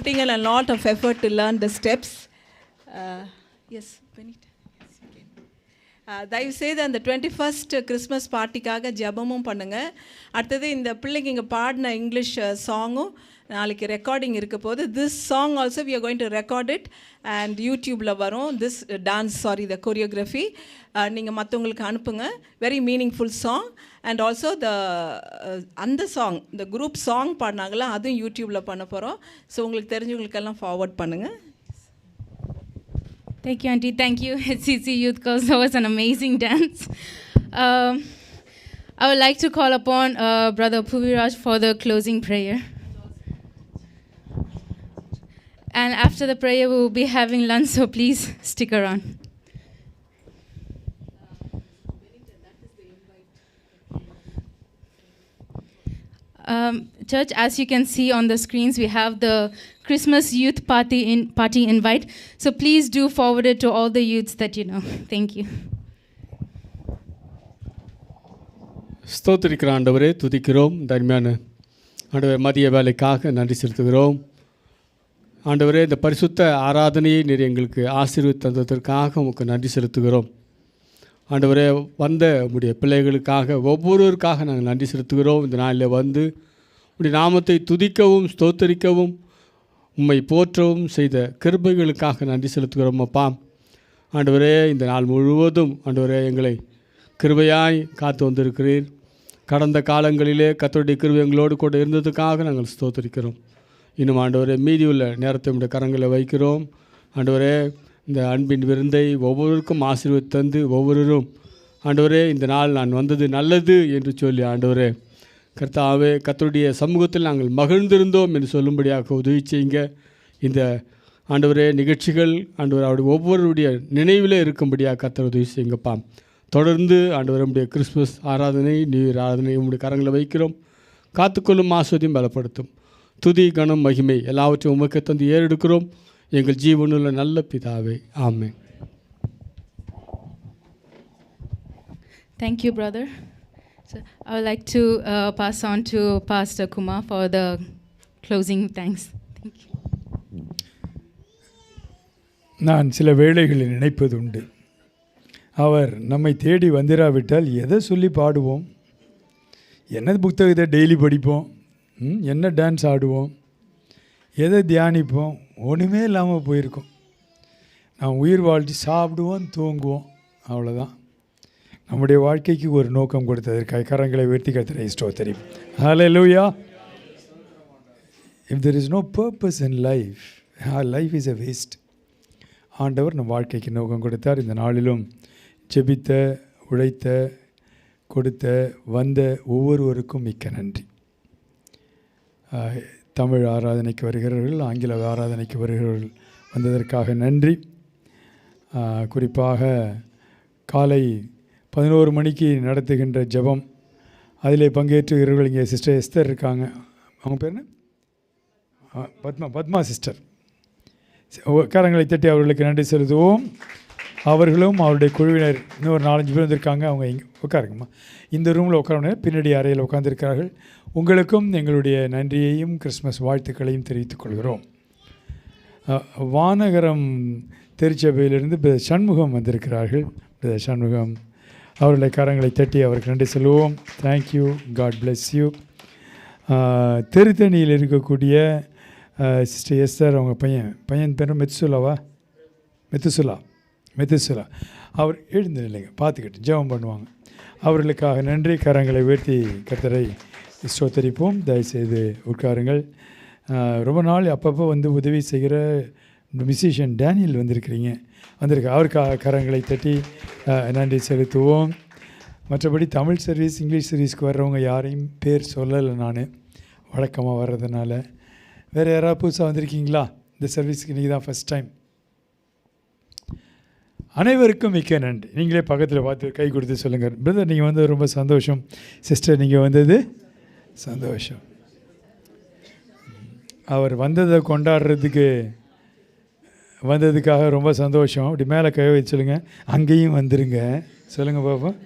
putting in a lot of effort to learn the steps. Yes, Benita. தயவு செய்து அந்த 21st Christmas பார்ட்டிக்காக ஜெபமும் பண்ணுங்கள். அடுத்தது இந்த பிள்ளைங்க இங்கே பாடின இங்கிலீஷ் சாங்கும் நாளைக்கு ரெக்கார்டிங் இருக்க போது. This song also we are going to record it and யூடியூப்பில் வரும். திஸ் டான்ஸ் த கொரியோகிராஃபி நீங்கள் மற்றவங்களுக்கு அனுப்புங்க. Very meaningful song. And also அந்த சாங் இந்த குரூப் சாங் பாடினாங்களா அதுவும் யூடியூப்பில் பண்ண போகிறோம். ஸோ உங்களுக்கு தெரிஞ்சவங்களுக்கெல்லாம் ஃபார்வர்ட் பண்ணுங்கள். Thank you, Auntie. Thank you, HCC Youth Girls. That was an amazing dance. I would like to call upon Brother Puviraj for the closing prayer. And after the prayer, we will be having lunch, so please stick around. Church, as you can see on the screens, we have the Christmas youth party invite. So please do forward it to all the youths that you know. Thank you. ஸ்தோத்திரிக்கிற ஆண்டவரே, துதிக்கிறோம். தர்மையான ஆண்டவரே, மதிய வேலைக்காக நன்றி செலுத்துகிறோம். ஆண்டவரே, இந்த பரிசுத்த ஆராதனையை நீர் எங்களுக்கு ஆசீர்வதித்து தந்ததற்காக உங்களுக்கு நன்றி செலுத்துகிறோம். ஆண்டவரே, வந்த உடைய பிள்ளைகளுக்காக ஒவ்வொருவருக்காக நாங்கள் நன்றி செலுத்துகிறோம். இந்த நாளில் வந்து உடைய நாமத்தை துதிக்கவும் ஸ்தோத்தரிக்கவும் உம்மை போற்றவும் செய்த கிருபைகளுக்காக நன்றி செலுத்துகிறோம் அப்பா. ஆண்டவரே, இந்த நாள் முழுவதும் ஆண்டவரே எங்களை கிருபையாய் காத்து வந்திருக்கிறீர். கடந்த காலங்களிலே கர்த்தருடைய கிருபை எங்களோடு கூட இருந்ததுக்காக நாங்கள் ஸ்தோத்தரிக்கிறோம். இன்னும் ஆண்டவரே, மீதியுள்ள நேரத்தை உடைய கரங்களை வைக்கிறோம். ஆண்டவரே, இந்த அன்பின் விருந்தை ஒவ்வொருவருக்கும் ஆசீர்வதித்து தந்து ஒவ்வொருவரும் ஆண்டவரே இந்த நாள் நான் வந்தது நல்லது என்று சொல்லி ஆண்டவரே கர்த்தாவே கர்த்தருடைய சமூகத்தில் நாங்கள் மகிழ்ந்திருந்தோம் என்று சொல்லும்படியாக உதவி செய்யுங்க. இந்த ஆண்டவரே நிகழ்ச்சிகள் ஆண்டவர் அவருடைய ஒவ்வொருடைய நினைவில் இருக்கும்படியாக கர்த்தர் உதவி செய்யுங்கப்பா. தொடர்ந்து ஆண்டவர் நம்முடைய கிறிஸ்மஸ் ஆராதனை நியூ இயர் ஆராதனை உங்களுடைய கரங்களை வைக்கிறோம். காத்துக்கொள்ளும் ஆஸ்வதியும் பலப்படுத்தும். துதி கனம் மகிமை எல்லாவற்றையும் உமக்கு தந்து ஏறெடுக்கிறோம் எங்கள் ஜீவனுள்ள நல்ல பிதாவே. ஆமென். Thank you, brother. So I would like to pass on to Pastor Kumar for the closing thanks. Thank you. நான் சில வேளைகளில் நினைப்பது உண்டு, அவர் நம்மை தேடி வந்திராவிட்டால் எதை சொல்லி பாடுவோம், என்ன புத்தகத்தை டெய்லி படிப்போம், என்ன டான்ஸ் ஆடுவோம், எதை தியானிப்போம், ஒன்றுமே இல்லாமல் போயிருக்கோம். நாம் உயிர் வாழ்த்து சாப்பிடுவோம் தூங்குவோம், அவ்வளோதான். நம்முடைய வாழ்க்கைக்கு ஒரு நோக்கம் கொடுத்ததற்காக கரங்களை உயர்த்தி கர்த்தரை ஸ்தோத்திரிப்போம். ஹல்லேலூயா. If there is no purpose in life, our life is a waste. ஆண்டவர் நம் வாழ்க்கைக்கு நோக்கம் கொடுத்தார். இந்த நாளிலும் ஜெபித்த, உழைத்த, கொடுத்த, வந்த ஒவ்வொருவருக்கும் மிக்க நன்றி. தமிழ் ஆராதனைக்கு வருகிறவர்கள், ஆங்கில ஆராதனைக்கு வருகிறவர்கள் வந்ததற்காக நன்றி. குறிப்பாக காலை 11 மணிக்கு நடத்துகின்ற ஜெபம், அதிலே பங்கேற்றுகிறவர்கள் இங்கே சிஸ்டர் எஸ்தர் இருக்காங்க. அவங்க பேர் என்ன? பத்மா சிஸ்டர். கரங்களை தட்டி அவர்களுக்கு நன்றி செலுத்துவோம். அவர்களும் அவருடைய குழுவினர் இன்னொரு 4-5 பேர் வந்திருக்காங்க. அவங்க இங்கே உட்காருங்கம்மா, இந்த ரூமில் உட்கார பின்னாடி அறையில் உட்கார்ந்துருக்கிறார்கள். உங்களுக்கும் எங்களுடைய நன்றியையும் கிறிஸ்மஸ் வாழ்த்துக்களையும் தெரிவித்துக் கொள்கிறோம். வானகரம் திருச்சபையிலிருந்து சண்முகம் வந்திருக்கிறார்கள். சண்முகம் அவர்களை கரங்களை தட்டி அவருக்கு நன்றி சொல்லுவோம். Thank you, God bless you. திருத்தணியில் இருக்கக்கூடிய சிஸ்டர் எஸ்தர், அவங்க பையன் பேர் மெத்துசுலா அவர் எழுந்து இல்லைங்க, பார்த்துக்கிட்டு ஜெபம் பண்ணுவாங்க. அவர்களுக்காக நன்றி. கரங்களை உயர்த்தி கர்த்தரை ஸ்தோத்திரிப்போம். தயவுசெய்து உட்காருங்கள். ரொம்ப நாள் அப்பப்போ வந்து உதவி செய்கிற மியூசிஷியன் டேனியல் வந்திருக்க அவருக்காக கரங்களை தட்டி நன்றி செலுத்துவோம். மற்றபடி தமிழ் சர்வீஸ், இங்கிலீஷ் சர்வீஸ்க்கு வர்றவங்க யாரையும் பேர் சொல்லலை, நான் வழக்கமாக வர்றதுனால. வேறு யாராவது புதுசாக வந்திருக்கீங்களா? இந்த சர்வீஸுக்கு இன்றைக்கி தான் ஃபஸ்ட் டைம். அனைவருக்கும் மிக்க நன்றி. நீங்களே பக்கத்தில் பார்த்து கை கொடுத்து சொல்லுங்கள், பிரதர் நீங்கள் வந்தது ரொம்ப சந்தோஷம், சிஸ்டர் நீங்கள் வந்தது சந்தோஷம். அவர் வந்ததை வந்ததுக்காக ரொம்ப சந்தோஷம். அப்படி மேலே கை வச்சு சொல்லுங்கள், அங்கேயும் வந்துருங்க சொல்லுங்கள் பாப்போம்.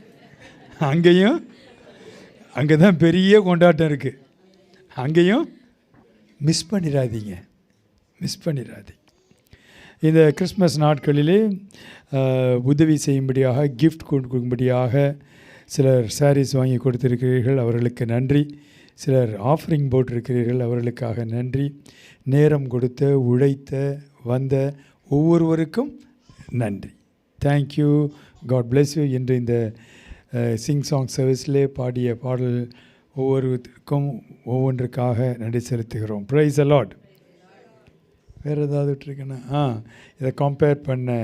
அங்கே தான் பெரிய கொண்டாட்டம் இருக்குது, அங்கேயும் மிஸ் பண்ணிடாதீங்க. மிஸ் பண்ணிடாதீங்க. இந்த கிறிஸ்மஸ் நாட்களிலே உதவி செய்யும்படியாக, கிஃப்ட் கொடுக்கும்படியாக சிலர் சாரீஸ் வாங்கி கொடுத்திருக்கிறீர்கள், அவர்களுக்கு நன்றி. சிலர் ஆஃபரிங் போட்டிருக்கிறீர்கள், அவர்களுக்காக நன்றி. நேரம் கொடுத்த, உழைத்த, வந்த ஒவ்வொருவருக்கும் நன்றி. Thank you, God bless you. இன்று இந்த சிங் சாங் சர்வீஸ்லே பாடிய பாடல் ஒவ்வொருவருக்கும் ஒவ்வொன்றுக்காக நன்றி செலுத்துகிறோம். ப்ரைஸ் தி லார்ட். வேறு ஏதாவது விட்டுருக்கேன்னா இதை கம்பேர் பண்ண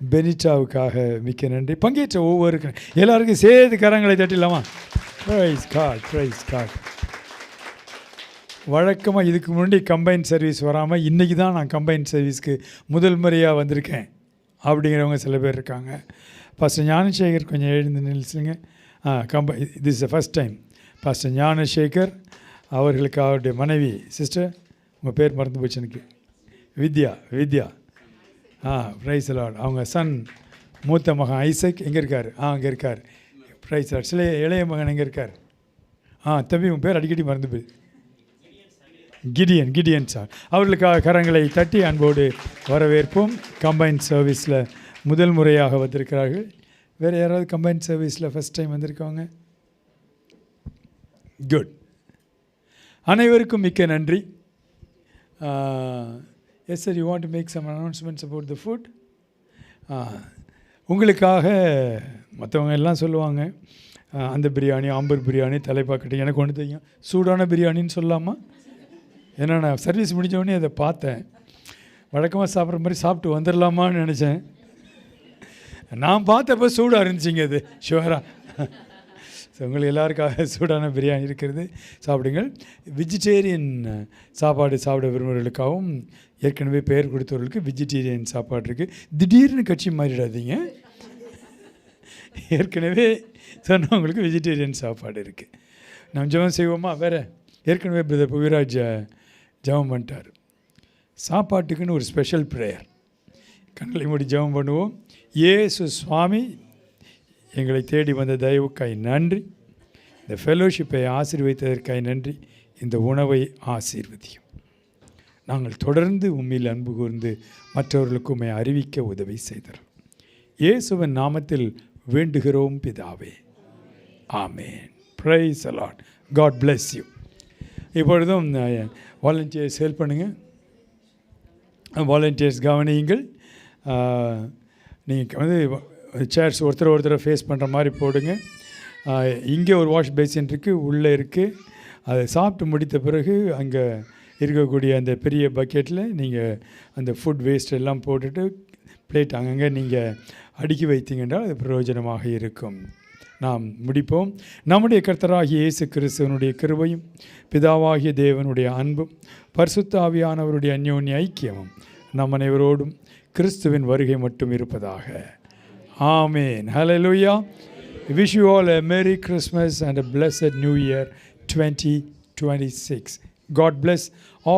பெனிட்டாவுக்காக மிக்க நன்றி. பங்கேற்ற ஒவ்வொருக்கும் எல்லாருக்கும் சேர்த்து கரங்களை தட்டிடலாமா? Praise God, praise God. வழக்கமாக இதுக்கு முன்னாடி கம்பைன் சர்வீஸ் வராமல் இன்றைக்கி தான் நான் கம்பைன் சர்வீஸ்க்கு முதல் முறையாக வந்திருக்கேன் அப்படிங்கிறவங்க சில பேர் இருக்காங்க. பாஸ்டர் ஞானசேகர் கொஞ்சம் எழுந்து நில்லுங்க. This is the first time. Pastor Gnanasekar அவர்களுக்கு அவருடைய மனைவி சிஸ்டர், உங்கள் பேர் மறந்து போச்சு எனக்கு, வித்யா. Praise Lord. அவங்க சன் மூத்த மகன் ஐசக் எங்கே இருக்கார்? அங்கே இருக்கார். Praise Lord. சில இளைய மகன் எங்கே இருக்கார்? தம்பி உங்கள் பேர் அடிக்கடி மறந்து போய் கிடியன் சார். அவர்களுக்காக கரங்களை தட்டி அன்போடு வரவேற்போம். கம்பைன் சர்வீஸில் முதல் முறையாக வந்திருக்கிறார்கள். வேறு யாராவது கம்பைன் சர்வீஸில் ஃபஸ்ட் டைம் வந்திருக்காங்க? குட். அனைவருக்கும் மிக்க நன்றி. Yes sir, you want to make some announcements about the food? உங்களுக்காக மற்றவங்க எல்லாம் சொல்லுவாங்க அந்த பிரியாணி, ஆம்பூர் பிரியாணி, தலைப்பாக்கட்டி. எனக்கு ஒன்று தெரியும், சூடான பிரியாணின்னு சொல்லலாமா? ஏன்னா நான் சர்வீஸ் முடிஞ்சவொடனே அதை பார்த்தேன். வழக்கமாக சாப்பிட்ற மாதிரி சாப்பிட்டு வந்துடலாமான்னு நினச்சேன். நான் பார்த்தப்போ சூடாக இருந்துச்சிங்க அது, ஷுவராக. ஸோ உங்களுக்கு எல்லாருக்காக சூடான பிரியாணி இருக்கிறது, சாப்பிடுங்கள். வெஜிடேரியன் சாப்பாடு சாப்பிட விரும்புகிறவர்களுக்காகவும் ஏற்கனவே பெயர் கொடுத்தவர்களுக்கு வெஜிடேரியன் சாப்பாடு இருக்குது. திடீர்னு கட்சி மாறிடாதீங்க. ஏற்கனவே சொன்னவங்களுக்கு வெஜிடேரியன் சாப்பாடு இருக்குது. நம்ம ஜெபம் செய்வோமா? வேறு ஏற்கனவே பிரதர் புவிராஜ் ஜெபம் பண்ணிட்டார். சாப்பாட்டுக்குன்னு ஒரு ஸ்பெஷல் ப்ரேயர். கண்களை மூடி ஜெபம் பண்ணுவோம். இயேசு சுவாமி, எங்களை தேடி வந்த தயவுக்காய் நன்றி. இந்த ஃபெலோஷிப்பை ஆசீர்வதித்ததற்காய் நன்றி. இந்த உணவை ஆசீர்வதியும். நாங்கள் தொடர்ந்து உம்மில் அன்பு கூர்ந்து மற்றவர்களுக்கு உம்மை அறிவிக்க உதவி செய்தோம். இயேசுவின் நாமத்தில் வேண்டுகிறோம் பிதாவே, amen. Praise the Lord. God bless you. இப்பொழுதும் வாலண்டியர்ஸ் ஹெல்ப் பண்ணுங்கள். வாலண்டியர்ஸ் கவனியுங்கள். நீங்கள் வந்து சேர்ஸ் ஒருத்தரை ஃபேஸ் பண்ணுற மாதிரி போடுங்க. இங்கே ஒரு வாஷ் பேசின் இருக்குது, உள்ளே இருக்குது. அதை சாப்பிட்டு முடித்த பிறகு அங்கே இருக்கக்கூடிய அந்த பெரிய பக்கெட்டில் நீங்கள் அந்த ஃபுட் வேஸ்ட் எல்லாம் போட்டுட்டு பிளேட் அங்கங்கே நீங்கள் அடுக்கி வைத்தீங்கன்றால் அது பிரயோஜனமாக இருக்கும். நாம் முடிப்போம். நம்முடைய கர்த்தராகிய இயேசு கிறிஸ்துவனுடைய கிருபையும், பிதாவாகிய தேவனுடைய அன்பும், பரிசுத்த ஆவியானவருடைய அந்யோன்ய ஐக்கியமும் நம் அனைவரோடும் கிறிஸ்துவின் வருகை மட்டும் இருப்பதாக. Amen. Hallelujah. We wish you all a Merry Christmas and a blessed New Year 2026. God bless all.